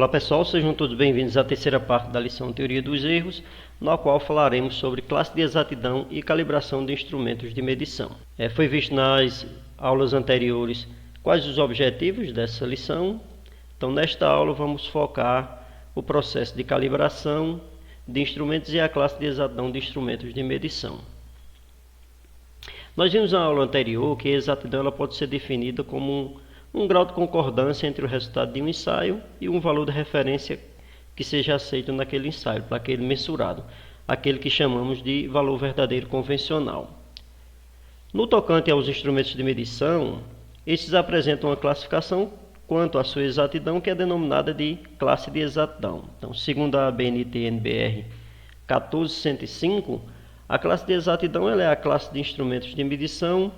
Olá pessoal, sejam todos bem-vindos à terceira parte da lição Teoria dos Erros, na qual falaremos sobre classe de exatidão e calibração de instrumentos de medição. Foi visto nas aulas anteriores quais os objetivos dessa lição. Então, nesta aula vamos focar o processo de calibração de instrumentos e a classe de exatidão de instrumentos de medição. Nós vimos na aula anterior que a exatidão ela pode ser definida como um grau de concordância entre o resultado de um ensaio e um valor de referência que seja aceito naquele ensaio, para aquele mensurado, aquele que chamamos de valor verdadeiro convencional. No tocante aos instrumentos de medição, estes apresentam uma classificação quanto à sua exatidão, que é denominada de classe de exatidão. Então, segundo a BNT-NBR 14105, a classe de exatidão ela é a classe de instrumentos de medição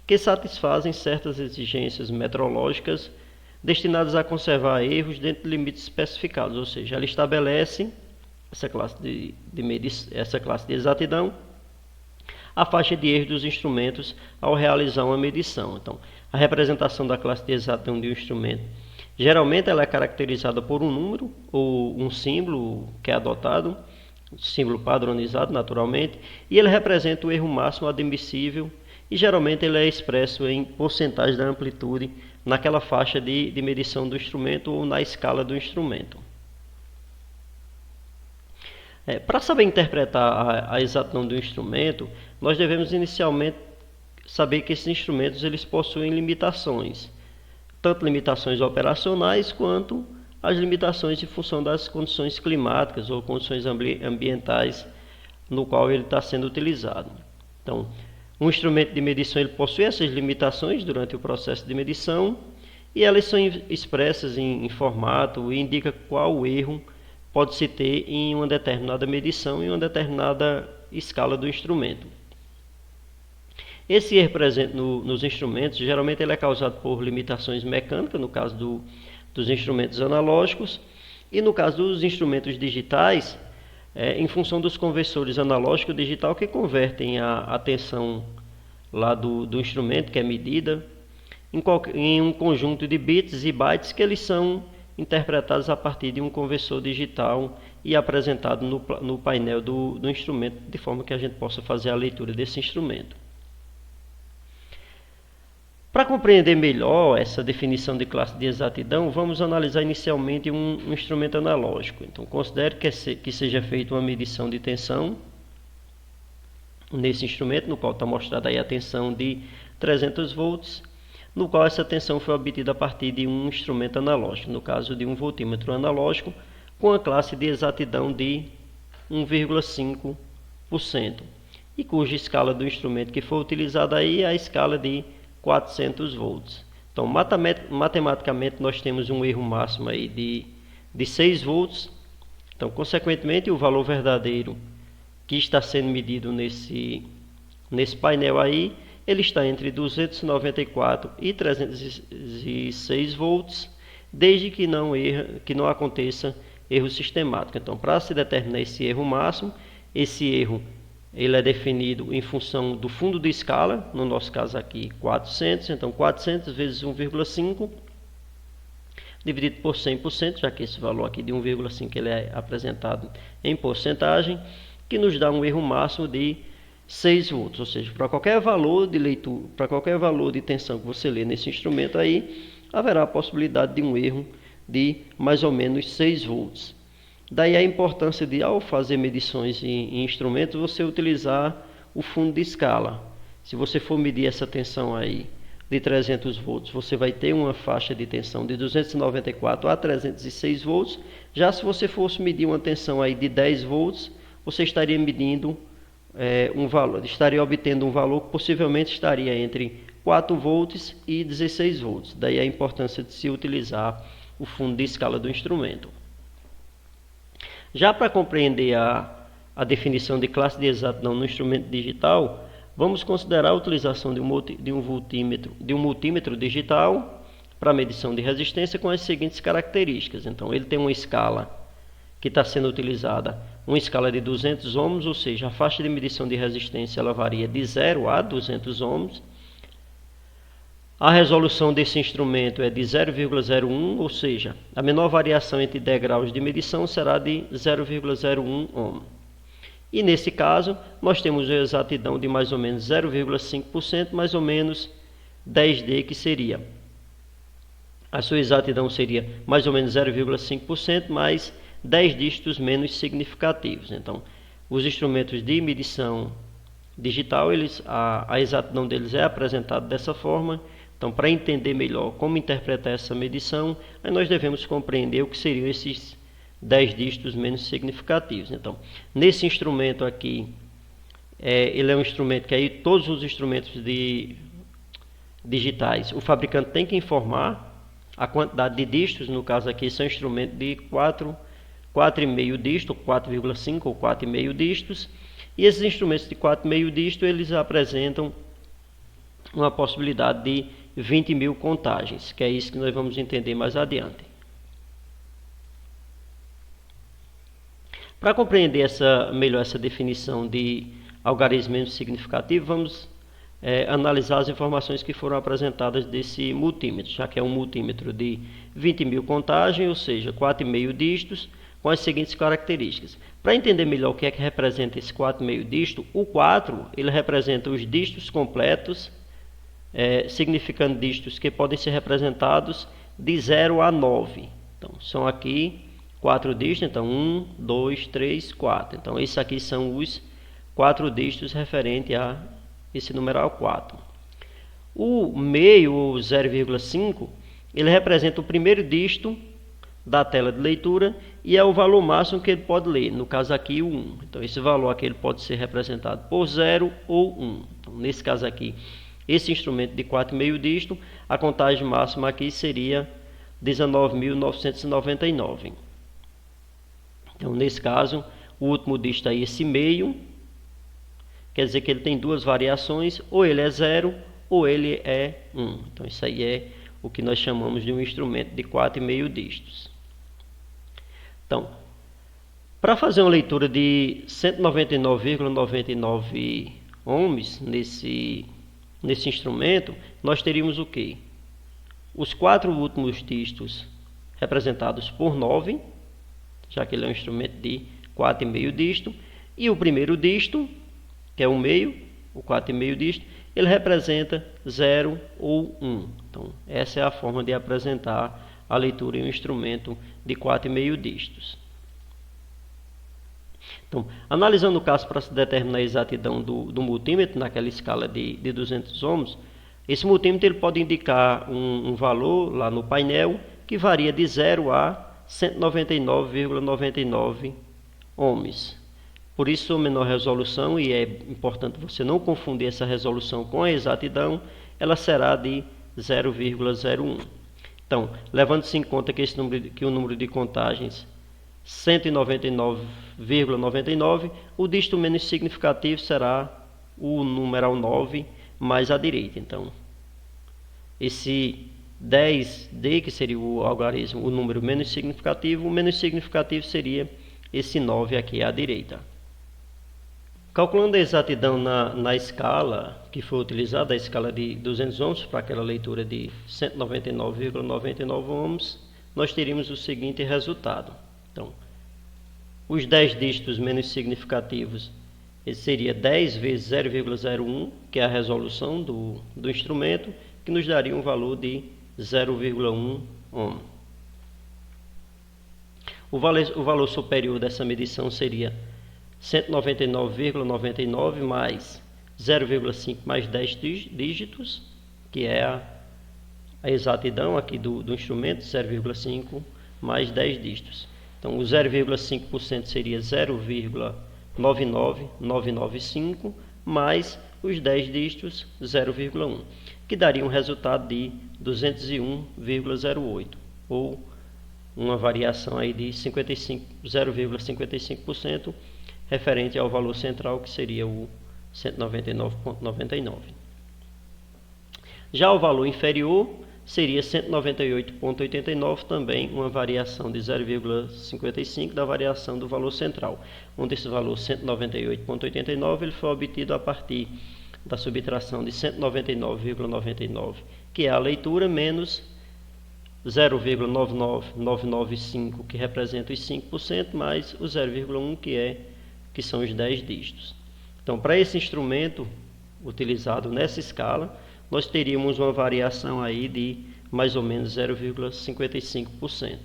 que satisfazem certas exigências metrológicas destinadas a conservar erros dentro de limites especificados, ou seja, ela estabelece essa classe de exatidão a faixa de erro dos instrumentos ao realizar uma medição. Então, a representação da classe de exatidão de um instrumento geralmente ela é caracterizada por um número ou um símbolo que é adotado, símbolo padronizado naturalmente, e ele representa o erro máximo admissível e geralmente ele é expresso em porcentagem da amplitude naquela faixa de medição do instrumento ou na escala do instrumento. Para saber interpretar a exatidão do instrumento, nós devemos inicialmente saber que esses instrumentos eles possuem limitações, tanto limitações operacionais quanto as limitações em função das condições climáticas ou condições ambientais no qual ele está sendo utilizado. Então, um instrumento de medição ele possui essas limitações durante o processo de medição e elas são expressas em formato e indica qual erro pode-se ter em uma determinada medição e uma determinada escala do instrumento. Esse erro presente nos instrumentos, geralmente ele é causado por limitações mecânicas, no caso dos instrumentos analógicos, e no caso dos instrumentos digitais, em função dos conversores analógico e digital que convertem a tensão lá do instrumento, que é medida, em um conjunto de bits e bytes que eles são interpretados a partir de um conversor digital e apresentado no painel do instrumento, de forma que a gente possa fazer a leitura desse instrumento. Para compreender melhor essa definição de classe de exatidão, vamos analisar inicialmente um instrumento analógico. Então, considere que seja feita uma medição de tensão nesse instrumento, no qual está mostrada aí a tensão de 300 volts, no qual essa tensão foi obtida a partir de um instrumento analógico, no caso de um voltímetro analógico, com a classe de exatidão de 1,5%, e cuja escala do instrumento que foi utilizada aí é a escala de 400 volts. Então, matematicamente, nós temos um erro máximo aí de 6 volts. Então, consequentemente, o valor verdadeiro que está sendo medido nesse painel aí, ele está entre 294 e 306 volts, desde que não aconteça erro sistemático. Então, para se determinar esse erro máximo, esse erro ele é definido em função do fundo de escala, no nosso caso aqui 400, então 400 vezes 1,5 dividido por 100%, já que esse valor aqui de 1,5 ele é apresentado em porcentagem, que nos dá um erro máximo de 6 volts, ou seja, para qualquer valor de leitura, para qualquer valor de tensão que você lê nesse instrumento aí, haverá a possibilidade de um erro de mais ou menos 6 volts. Daí a importância de, ao fazer medições em instrumentos, você utilizar o fundo de escala. Se você for medir essa tensão aí de 300 volts, você vai ter uma faixa de tensão de 294 a 306 volts. Já se você fosse medir uma tensão aí de 10 volts, você estaria medindo estaria obtendo um valor que possivelmente estaria entre 4 volts e 16 volts. Daí a importância de se utilizar o fundo de escala do instrumento. Já para compreender a definição de classe de exatidão no instrumento digital, vamos considerar a utilização de um multímetro digital para medição de resistência com as seguintes características. Então, ele tem uma escala que está sendo utilizada, uma escala de 200 ohms, ou seja, a faixa de medição de resistência ela varia de 0 a 200 ohms. A resolução desse instrumento é de 0,01, ou seja, a menor variação entre degraus de medição será de 0,01 ohm. E nesse caso, nós temos a exatidão de mais ou menos 0,5%, mais ou menos 10D, que seria. A sua exatidão seria mais ou menos 0,5%, mais 10 dígitos menos significativos. Então, os instrumentos de medição digital, a exatidão deles é apresentada dessa forma. Então, para entender melhor como interpretar essa medição, aí nós devemos compreender o que seriam esses 10 dígitos menos significativos. Então, nesse instrumento aqui, ele é um instrumento que aí todos os instrumentos digitais, o fabricante tem que informar a quantidade de dígitos. No caso aqui, são instrumentos de 4,5 dígitos, 4,5 ou 4,5 dígitos. E esses instrumentos de 4,5 dígitos, eles apresentam uma possibilidade de 20.000 contagens, que é isso que nós vamos entender mais adiante. Para compreender melhor essa definição de algarismo menos significativo, vamos analisar as informações que foram apresentadas desse multímetro, já que é um multímetro de 20.000 contagens, ou seja, 4,5 dígitos, com as seguintes características. Para entender melhor o que é que representa esse 4,5 dígito, o 4 ele representa os dígitos completos, significando dígitos que podem ser representados de 0 a 9. Então, são aqui 4 dígitos, então 1, 2, 3, 4. Então, esses aqui são os 4 dígitos referentes a esse numeral 4. O meio, ou 0,5, ele representa o primeiro dígito da tela de leitura e é o valor máximo que ele pode ler, no caso aqui o 1. Então, esse valor aqui ele pode ser representado por 0 ou 1. Então, nesse caso aqui, esse instrumento de 4,5 dígito, a contagem máxima aqui seria 19.999. Então, nesse caso, o último dígito aí, esse meio, quer dizer que ele tem duas variações, ou ele é 0 ou ele é 1. Então, isso aí é o que nós chamamos de um instrumento de 4,5 dígitos. Então, para fazer uma leitura de 199,99 ohms nesse instrumento, nós teríamos o quê? Os 4 últimos dígitos representados por 9, já que ele é um instrumento de 4,5 dígito, e o primeiro dígito, que é o meio, o 4,5 dígito, ele representa 0 ou 1. Então, essa é a forma de apresentar a leitura em um instrumento de 4,5 dígitos. Então, analisando o caso para se determinar a exatidão do multímetro naquela escala de 200 ohms, esse multímetro ele pode indicar um valor lá no painel que varia de 0 a 199,99 ohms. Por isso, sua menor resolução, e é importante você não confundir essa resolução com a exatidão, ela será de 0,01. Então, levando-se em conta que o número de contagens 199,99, o dígito menos significativo será o numeral 9 mais à direita. Então, esse 10D, que seria o algarismo, o número menos significativo, o menos significativo seria esse 9 aqui à direita. Calculando a exatidão na escala que foi utilizada, a escala de 200 ohms, para aquela leitura de 199,99 ohms, nós teríamos o seguinte resultado. Então, os 10 dígitos menos significativos, esse seria 10 vezes 0,01, que é a resolução do instrumento, que nos daria um valor de 0,1 ohm. O valor superior dessa medição seria 199,99 mais 0,5 mais 10 dígitos, que é a exatidão aqui do instrumento, 0,5 mais 10 dígitos. Então, o 0,5% seria 0,99995 mais os 10 dígitos, 0,1, que daria um resultado de 201,08, ou uma variação aí de 0,55%, referente ao valor central, que seria o 199,99. Já o valor inferior seria 198,89, também uma variação de 0,55 da variação do valor central, onde esse valor 198,89 ele foi obtido a partir da subtração de 199,99, que é a leitura, menos 0,99995, que representa os 5%, mais o 0,1, que são os 10 dígitos. Então, para esse instrumento utilizado nessa escala, nós teríamos uma variação aí de mais ou menos 0,55%.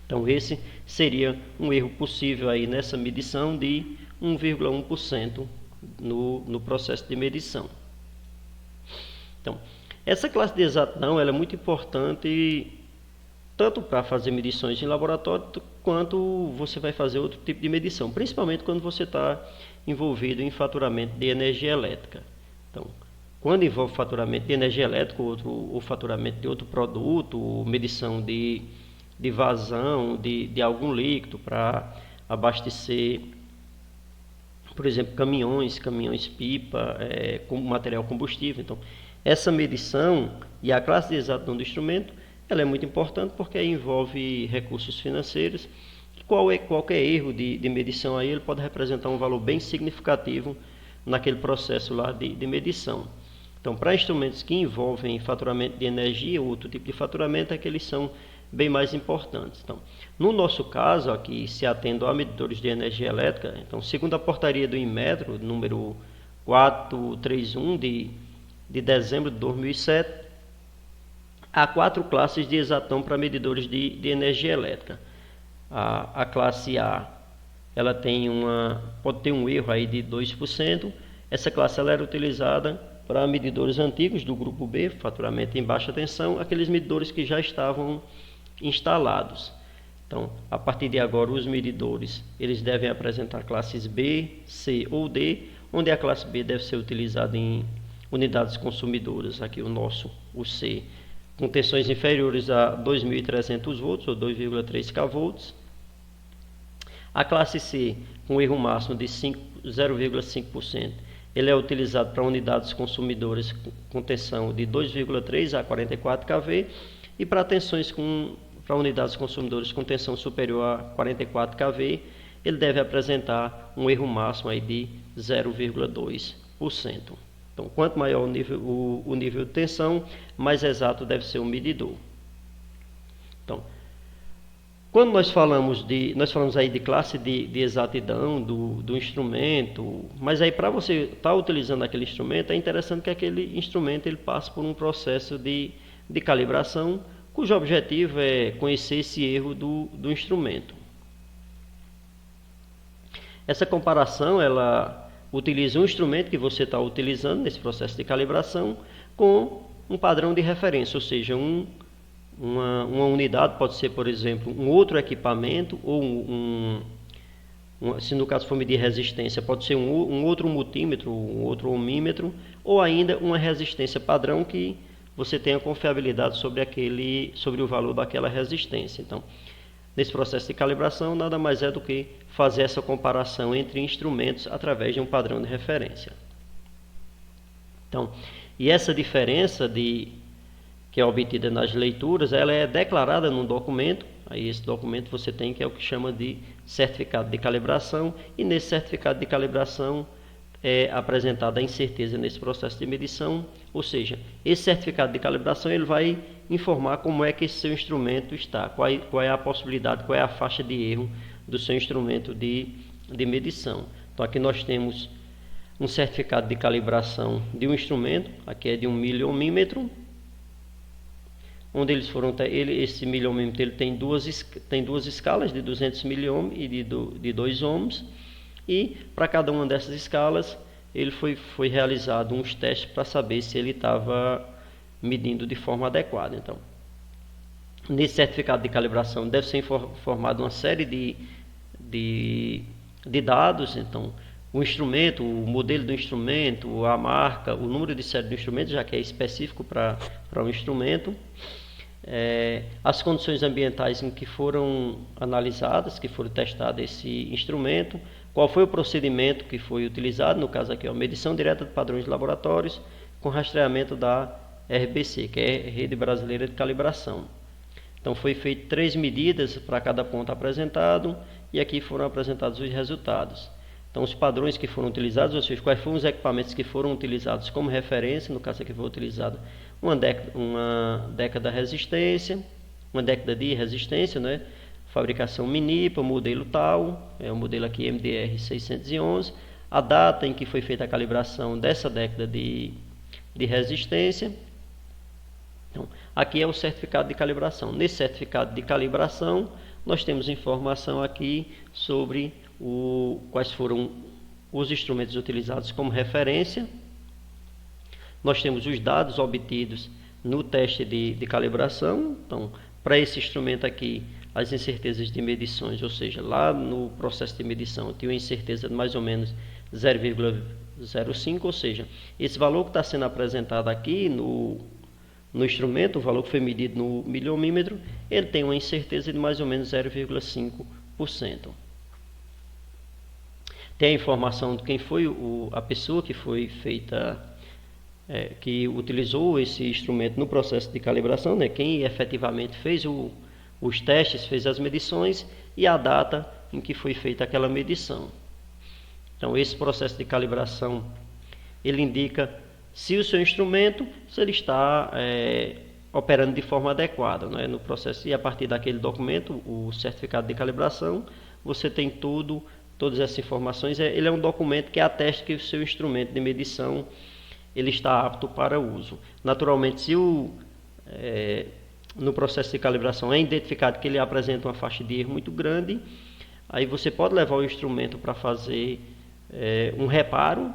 Então, esse seria um erro possível aí nessa medição de 1,1% no processo de medição. Então, essa classe de exatidão ela é muito importante tanto para fazer medições em laboratório, quanto você vai fazer outro tipo de medição, principalmente quando você está envolvido em faturamento de energia elétrica. Então, quando envolve faturamento de energia elétrica ou faturamento de outro produto, ou medição de vazão de algum líquido para abastecer, por exemplo, caminhões-pipa, com material combustível. Então, essa medição e a classe de exatidão do instrumento, ela é muito importante porque envolve recursos financeiros. Qualquer erro de medição aí, ele pode representar um valor bem significativo naquele processo lá de medição. Então, para instrumentos que envolvem faturamento de energia ou outro tipo de faturamento, é que eles são bem mais importantes. Então, no nosso caso, aqui se atendo a medidores de energia elétrica, então, segundo a portaria do Inmetro, número 431 de dezembro de 2007, há 4 classes de exatidão para medidores de energia elétrica. A classe A, ela pode ter um erro aí de 2%. Essa classe ela era utilizada para medidores antigos do grupo B, faturamento em baixa tensão, aqueles medidores que já estavam instalados. Então, a partir de agora, os medidores eles devem apresentar classes B, C ou D, onde a classe B deve ser utilizada em unidades consumidoras, aqui o C, com tensões inferiores a 2.300 volts ou 2,3 kV. A classe C, com erro máximo de 0,5%, ele é utilizado para unidades consumidoras com tensão de 2,3 a 44 kV e para para unidades consumidoras com tensão superior a 44 kV, ele deve apresentar um erro máximo aí de 0,2%. Então, quanto maior o nível de tensão, mais exato deve ser o medidor. Então, quando nós falamos aí de classe de exatidão do instrumento, mas aí para você estar utilizando aquele instrumento, é interessante que aquele instrumento ele passe por um processo de calibração, cujo objetivo é conhecer esse erro do instrumento. Essa comparação, ela utiliza um instrumento que você está utilizando nesse processo de calibração com um padrão de referência, ou seja, uma unidade pode ser, por exemplo, um outro equipamento, ou se no caso for medir resistência, pode ser um outro multímetro, um outro ohmímetro, ou ainda uma resistência padrão que você tenha confiabilidade sobre o valor daquela resistência. Então, nesse processo de calibração, nada mais é do que fazer essa comparação entre instrumentos através de um padrão de referência. Então, e essa diferença que é obtida nas leituras, ela é declarada num documento. Aí esse documento você tem, que é o que chama de certificado de calibração, e nesse certificado de calibração é apresentada a incerteza nesse processo de medição, ou seja, esse certificado de calibração ele vai informar como é que esse seu instrumento está, qual é a possibilidade, qual é a faixa de erro do seu instrumento de medição. Então aqui nós temos um certificado de calibração de um instrumento, aqui é de 1 miliohmímetro, onde esse miliohmímetro ele tem duas escalas de 200 miliohms e de 2 ohms, e para cada uma dessas escalas ele foi realizado uns testes para saber se ele estava medindo de forma adequada. Então, nesse certificado de calibração deve ser informada uma série de dados. Então, o instrumento, o modelo do instrumento, a marca, o número de série do instrumento, já que é específico para um instrumento, as condições ambientais em que foram analisadas, que foram testadas esse instrumento, qual foi o procedimento que foi utilizado, no caso aqui, a medição direta de padrões de laboratórios, com rastreamento da RBC, que é Rede Brasileira de Calibração. Então, foi feito 3 medidas para cada ponto apresentado, e aqui foram apresentados os resultados. Então, os padrões que foram utilizados, ou seja, quais foram os equipamentos que foram utilizados como referência, no caso aqui foi utilizado uma década de resistência, uma década de resistência, né? Fabricação Minipa, modelo tal, é o modelo aqui MDR 611, a data em que foi feita a calibração dessa década de resistência. Então, aqui é o certificado de calibração. Nesse certificado de calibração, nós temos informação aqui sobre quais foram os instrumentos utilizados como referência. Nós temos os dados obtidos no teste de calibração. Então, para esse instrumento aqui, as incertezas de medições, ou seja, lá no processo de medição, eu tinha uma incerteza de mais ou menos 0,05, ou seja, esse valor que está sendo apresentado aqui no instrumento, o valor que foi medido no milhomímetro, ele tem uma incerteza de mais ou menos 0,5%. Tem a informação de quem foi a pessoa que foi feita, que utilizou esse instrumento no processo de calibração, né? Quem efetivamente fez os testes, fez as medições e a data em que foi feita aquela medição. Então, esse processo de calibração, ele indica se o seu instrumento, se ele está operando de forma adequada, né, no processo. E a partir daquele documento, o certificado de calibração, você tem todas essas informações. Ele é um documento que atesta que o seu instrumento de medição ele está apto para uso. Naturalmente, se no processo de calibração é identificado que ele apresenta uma faixa de erro muito grande, aí você pode levar o instrumento para fazer um reparo,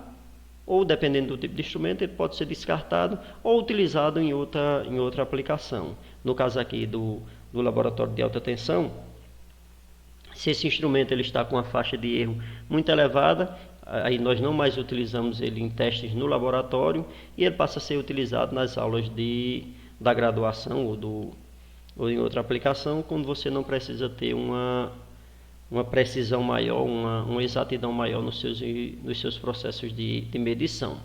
ou dependendo do tipo de instrumento, ele pode ser descartado ou utilizado em outra aplicação. No caso aqui do laboratório de alta tensão, se esse instrumento ele está com uma faixa de erro muito elevada, aí nós não mais utilizamos ele em testes no laboratório e ele passa a ser utilizado nas aulas da graduação ou em outra aplicação, quando você não precisa ter uma precisão maior, uma exatidão maior nos seus processos de medição.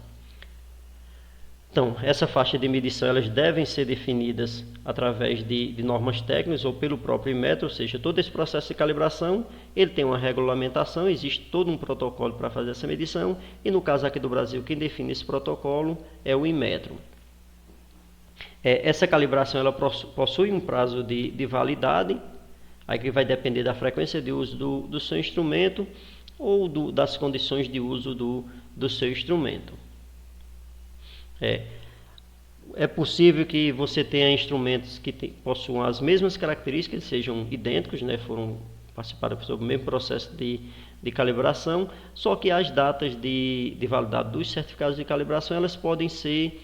Então, essa faixa de medição elas devem ser definidas através de normas técnicas ou pelo próprio Inmetro, ou seja, todo esse processo de calibração ele tem uma regulamentação, existe todo um protocolo para fazer essa medição e no caso aqui do Brasil quem define esse protocolo é o Inmetro. Essa calibração ela possui um prazo de validade, aí que vai depender da frequência de uso do seu instrumento ou das condições de uso do seu instrumento. É possível que você tenha instrumentos que possuam as mesmas características, sejam idênticos, né, participaram do mesmo processo de calibração, só que as datas de validade dos certificados de calibração elas podem ser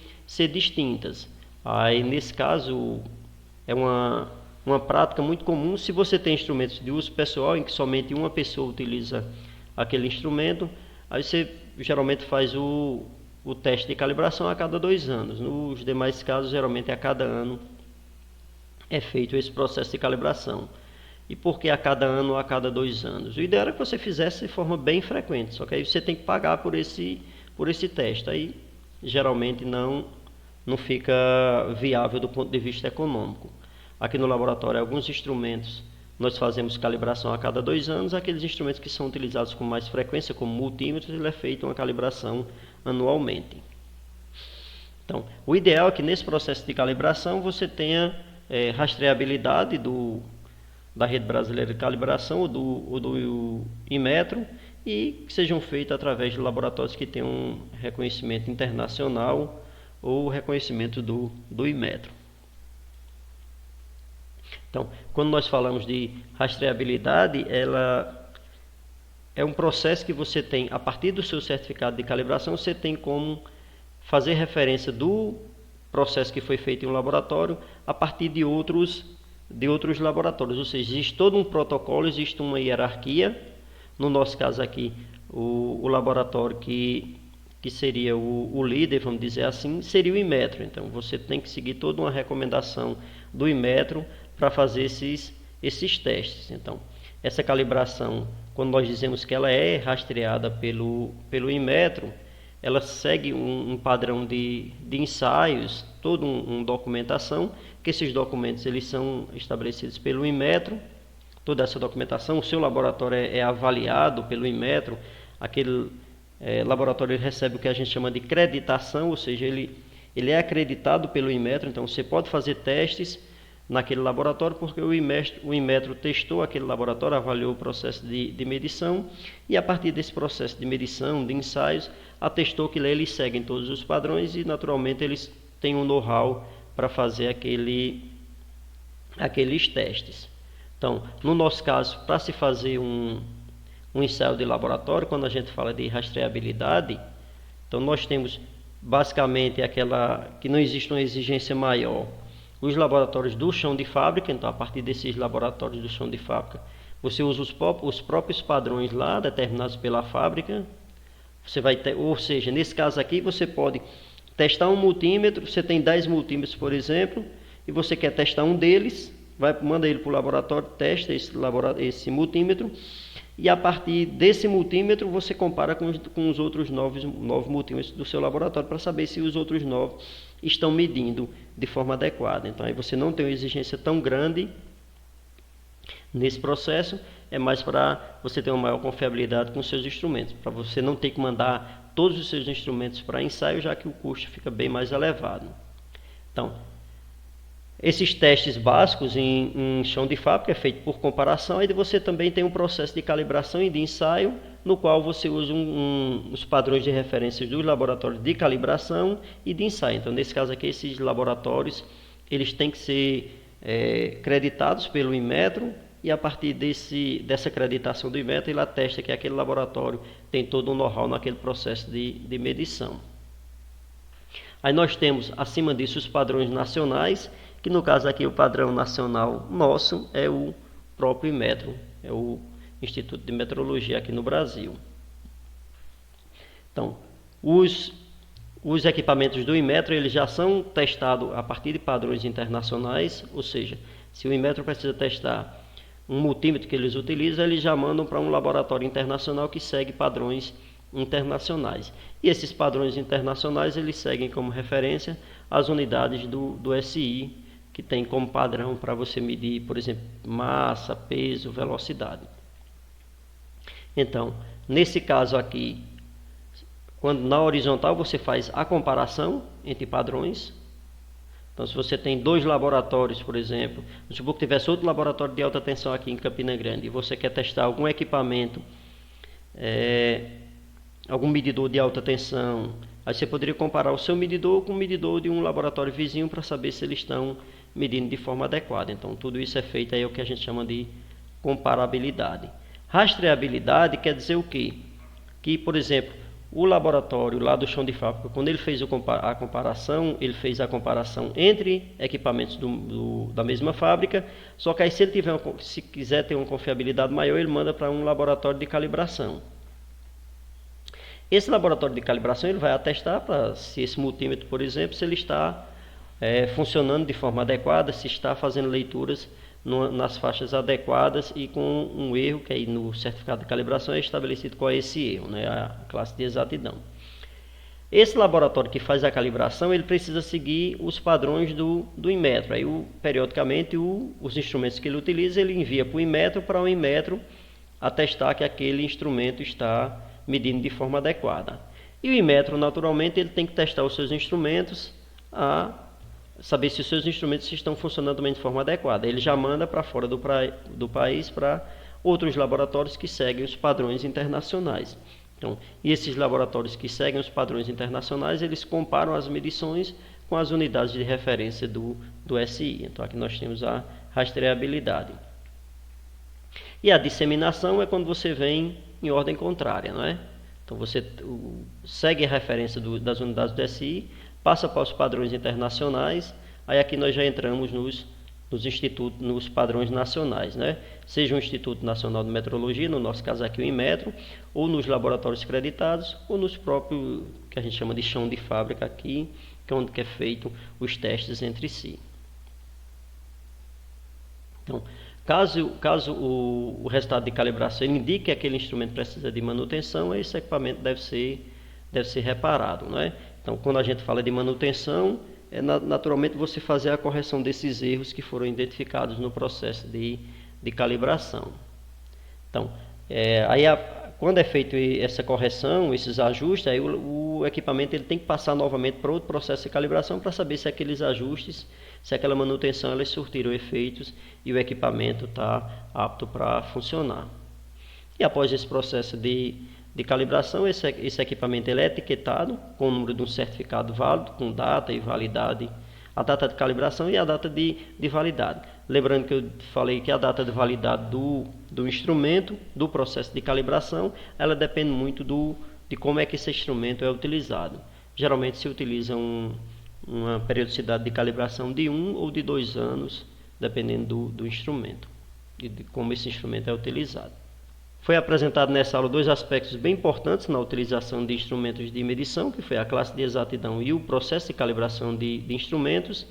distintas. Aí, nesse caso, é uma prática muito comum. Se você tem instrumentos de uso pessoal em que somente uma pessoa utiliza aquele instrumento, aí você geralmente faz o teste de calibração a cada 2 anos. Nos demais casos, geralmente a cada ano é feito esse processo de calibração. E por que a cada ano ou a cada 2 anos? O ideal é que você fizesse de forma bem frequente, só que aí você tem que pagar por esse teste. Aí geralmente não fica viável do ponto de vista econômico. Aqui no laboratório, alguns instrumentos nós fazemos calibração a cada 2 anos. Aqueles instrumentos que são utilizados com mais frequência, como multímetros, ele é feito uma calibração anualmente. Então, o ideal é que nesse processo de calibração você tenha rastreabilidade da rede brasileira de calibração ou do Inmetro e que sejam feitos através de laboratórios que tenham reconhecimento internacional ou reconhecimento do Inmetro. Então, quando nós falamos de rastreabilidade, ela é um processo que você tem, a partir do seu certificado de calibração, você tem como fazer referência do processo que foi feito em um laboratório a partir de outros laboratórios. Ou seja, existe todo um protocolo, existe uma hierarquia. No nosso caso aqui, o laboratório que seria o líder, vamos dizer assim, seria o Inmetro. Então, você tem que seguir toda uma recomendação do Inmetro para fazer esses testes. Então, essa calibração, quando nós dizemos que ela é rastreada pelo Inmetro, ela segue um padrão de ensaios, toda uma documentação, que esses documentos eles são estabelecidos pelo Inmetro. Toda essa documentação, o seu laboratório é avaliado pelo Inmetro, aquele laboratório ele recebe o que a gente chama de creditação, ou seja, ele é acreditado pelo Inmetro, então você pode fazer testes naquele laboratório, porque o Inmetro testou aquele laboratório, avaliou o processo de medição, e a partir desse processo de medição, de ensaios, atestou que eles seguem todos os padrões e, naturalmente, eles têm um know-how para fazer aqueles testes. Então, no nosso caso, para se fazer um ensaio de laboratório, quando a gente fala de rastreabilidade, então nós temos basicamente aquela que não existe uma exigência maior. Os laboratórios do chão de fábrica, então a partir desses laboratórios do chão de fábrica, você usa os próprios padrões lá, determinados pela fábrica. Você vai ter, ou seja, nesse caso aqui você pode testar um multímetro, você tem 10 multímetros, por exemplo, e você quer testar um deles, manda ele para o laboratório, testa esse multímetro, e a partir desse multímetro você compara com os outros 9 multímetros do seu laboratório para saber se os outros 9 estão medindo de forma adequada. Então aí você não tem uma exigência tão grande nesse processo, é mais para você ter uma maior confiabilidade com os seus instrumentos, para você não ter que mandar todos os seus instrumentos para ensaio, já que o custo fica bem mais elevado. Então, esses testes básicos em chão de fábrica é feito por comparação, e você também tem um processo de calibração e de ensaio, no qual você usa os padrões de referência dos laboratórios de calibração e de ensaio. Então, nesse caso aqui, esses laboratórios eles têm que ser creditados pelo Inmetro, e a partir dessa acreditação do Inmetro, ele atesta que aquele laboratório tem todo um know-how naquele processo de medição. Aí nós temos, acima disso, os padrões nacionais, que no caso aqui o padrão nacional nosso é o próprio Inmetro, é o Instituto de Metrologia aqui no Brasil. Então, os equipamentos do Inmetro eles já são testados a partir de padrões internacionais, ou seja, se o Inmetro precisa testar um multímetro que eles utilizam, eles já mandam para um laboratório internacional que segue padrões internacionais. E esses padrões internacionais eles seguem como referência as unidades do SI, que tem como padrão para você medir, por exemplo, massa, peso, velocidade. Então, nesse caso aqui, quando na horizontal você faz a comparação entre padrões. Então, se você tem 2 laboratórios, por exemplo, vamos supor que tivesse outro laboratório de alta tensão aqui em Campina Grande, e você quer testar algum equipamento, algum medidor de alta tensão, aí você poderia comparar o seu medidor com o medidor de um laboratório vizinho para saber se eles estão medindo de forma adequada. Então, tudo isso é feito aí, é o que a gente chama de comparabilidade. Rastreabilidade quer dizer o quê? Que, por exemplo, o laboratório lá do chão de fábrica, quando ele fez a comparação, ele fez a comparação entre equipamentos da mesma fábrica, só que aí se quiser ter uma confiabilidade maior, ele manda para um laboratório de calibração. Esse laboratório de calibração ele vai atestar se esse multímetro, por exemplo, se ele está funcionando de forma adequada, se está fazendo leituras nas faixas adequadas e com um erro que aí no certificado de calibração é estabelecido qual é esse erro, né, a classe de exatidão. Esse laboratório que faz a calibração ele precisa seguir os padrões do Inmetro. Aí periodicamente os instrumentos que ele utiliza ele envia para o Inmetro, para o Inmetro atestar que aquele instrumento está medindo de forma adequada. E o Inmetro naturalmente ele tem que testar os seus instrumentos a saber se os seus instrumentos estão funcionando também de forma adequada. Ele já manda para fora do país para outros laboratórios que seguem os padrões internacionais. Então, e esses laboratórios que seguem os padrões internacionais, eles comparam as medições com as unidades de referência do SI. Então, aqui nós temos a rastreabilidade. E a disseminação é quando você vem em ordem contrária, não é? Então, você segue a referência das unidades do SI, passa para os padrões internacionais, aí aqui nós já entramos nos padrões nacionais, né? Seja o Instituto Nacional de Metrologia, no nosso caso aqui o Inmetro, ou nos laboratórios creditados, ou nos próprios, que a gente chama de chão de fábrica aqui, que é onde é feito os testes entre si. Então, caso o resultado de calibração indique que aquele instrumento precisa de manutenção, esse equipamento deve ser reparado, não é? Então, quando a gente fala de manutenção, naturalmente você fazer a correção desses erros que foram identificados no processo de calibração. Então, aí quando é feito essa correção, esses ajustes, aí o equipamento ele tem que passar novamente para outro processo de calibração para saber se aqueles ajustes, se aquela manutenção, elas surtiram efeitos e o equipamento está apto para funcionar. E após esse processo de calibração, esse equipamento ele é etiquetado com o número de um certificado válido, com data e validade, a data de calibração e a data de validade. Lembrando que eu falei que a data de validade do instrumento, do processo de calibração, ela depende muito de como é que esse instrumento é utilizado. Geralmente se utiliza uma periodicidade de calibração de 1 ou de 2 anos, dependendo do instrumento e de como esse instrumento é utilizado. Foi apresentado nessa aula dois aspectos bem importantes na utilização de instrumentos de medição, que foi a classe de exatidão e o processo de calibração de instrumentos.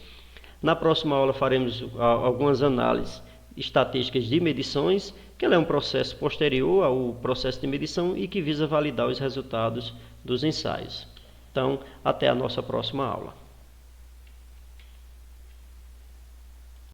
Na próxima aula faremos algumas análises estatísticas de medições, que é um processo posterior ao processo de medição e que visa validar os resultados dos ensaios. Então, até a nossa próxima aula.